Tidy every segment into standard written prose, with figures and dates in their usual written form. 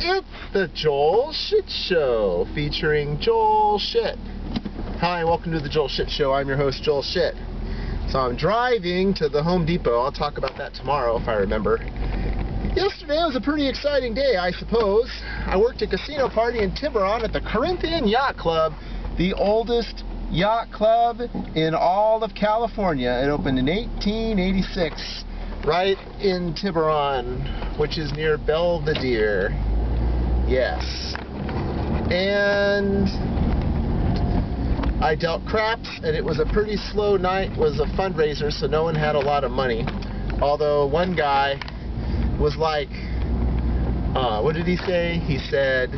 It's the Joel Shit Show, featuring Joel Shit. Hi, welcome to the Joel Shit Show. I'm your host, Joel Shit. So I'm driving to the Home Depot. I'll talk about that tomorrow if I remember. Yesterday was a pretty exciting day, I suppose. I worked a casino party in Tiburon at the Corinthian Yacht Club, the oldest yacht club in all of California. It opened in 1886, right in Tiburon, which is near Belvedere. Yes. And I dealt craps, and it was a pretty slow night. It was a fundraiser, so no one had a lot of money. Although one guy was like, what did he say? He said,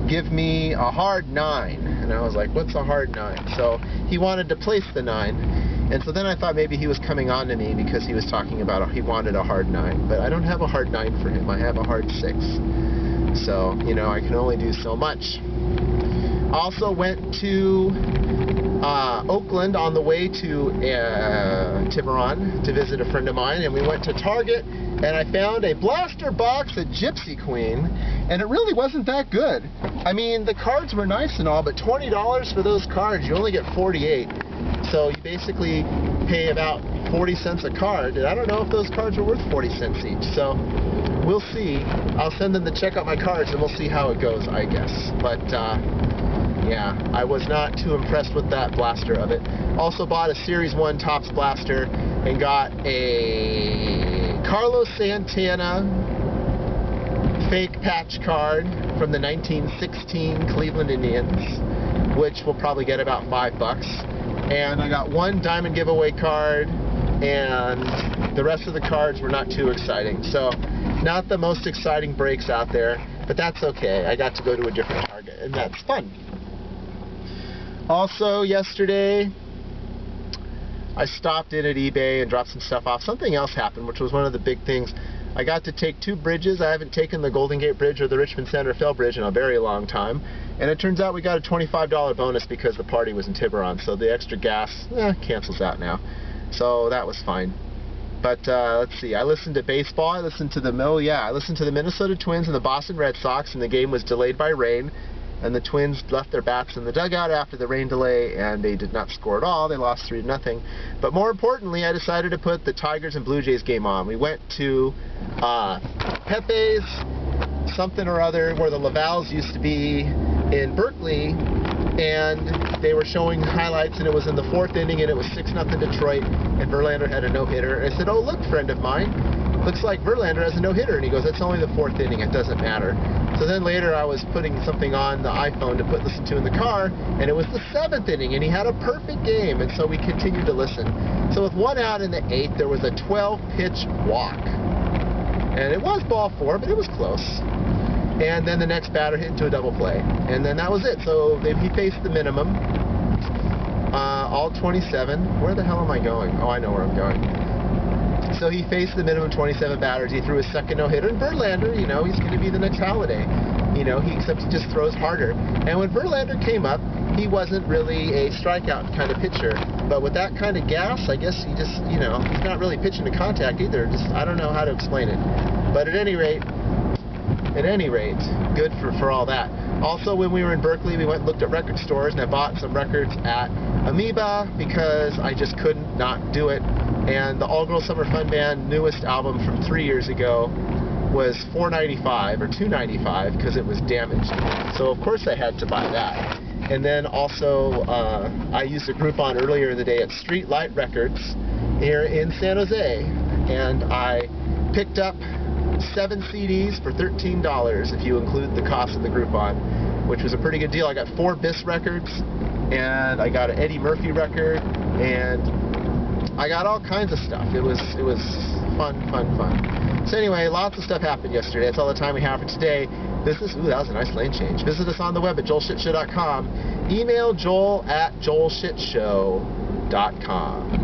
"Give me a hard 9." And I was like, "What's a hard 9?" So he wanted to place the 9. And so then I thought maybe he was coming on to me because he was talking about he wanted a hard 9. But I don't have a hard 9 for him. I have a hard 6. So, you know, I can only do so much. Also went to Oakland on the way to Tiburon to visit a friend of mine, and we went to Target, and I found a blaster box of Gypsy Queen, and it really wasn't that good. I mean, the cards were nice and all, but $20 for those cards, you only get 48. So you basically pay about 40 cents a card, and I don't know if those cards are worth 40 cents each. So we'll see. I'll send them to check out my cards, and we'll see how it goes, I guess. But yeah, I was not too impressed with that blaster of it. Also bought a Series 1 Topps blaster and got a Carlos Santana fake patch card from the 1916 Cleveland Indians, which will probably get about $5. And I got one diamond giveaway card, and the rest of the cards were not too exciting. So not the most exciting breaks out there, but that's okay. I got to go to a different Target, and that's fun. Also, yesterday, I stopped in at eBay and dropped some stuff off. Something else happened, which was one of the big things. I got to take 2 bridges. I haven't taken the Golden Gate Bridge or the Richmond Santa Fe Bridge in a very long time. And it turns out we got a $25 bonus because the party was in Tiburon. So the extra gas cancels out now. So that was fine. But let's see. I listened to baseball. I listened to the Minnesota Twins and the Boston Red Sox, and the game was delayed by rain. And the Twins left their bats in the dugout after the rain delay, and they did not score at all. They lost 3-0. But more importantly, I decided to put the Tigers and Blue Jays game on. We went to Pepe's something or other, where the Lavals used to be in Berkeley, and they were showing highlights, and it was in the 4th inning, and it was 6-0 Detroit, and Verlander had a no-hitter. And I said, "Oh, look, friend of mine, looks like Verlander has a no-hitter." And he goes, "It's only the 4th inning, it doesn't matter." So then later I was putting something on the iPhone to listen to in the car, and it was the 7th inning, and he had a perfect game, and so we continued to listen. So with 1 out in the 8th, there was a 12-pitch walk. And it was ball 4, but it was close. And then the next batter hit into a double play. And then that was it. So he faced the minimum, all 27. Where the hell am I going? Oh, I know where I'm going. So he faced the minimum 27 batters. He threw his second no-hitter. And Verlander, you know, he's going to be the next Halladay. You know, except he just throws harder. And when Verlander came up, he wasn't really a strikeout kind of pitcher. But with that kind of gas, I guess he just, you know, he's not really pitching to contact either. Just, I don't know how to explain it. But at any rate, good for all that. Also, when we were in Berkeley, we went and looked at record stores, and I bought some records at Amoeba because I just couldn't not do it. And the All Girls Summer Fun Band newest album from 3 years ago was $4.95 or $2.95 because it was damaged. So of course I had to buy that. And then also I used a Groupon earlier in the day at Streetlight Records here in San Jose, and I picked up 7 CDs for $13 if you include the cost of the Groupon, which was a pretty good deal. I got 4 Biss records, and I got an Eddie Murphy record, and I got all kinds of stuff. It was fun. So anyway, lots of stuff happened yesterday. That's all the time we have for today. That was a nice lane change. Visit us on the web at joelshitshow.com. Email joel@joelshitshow.com.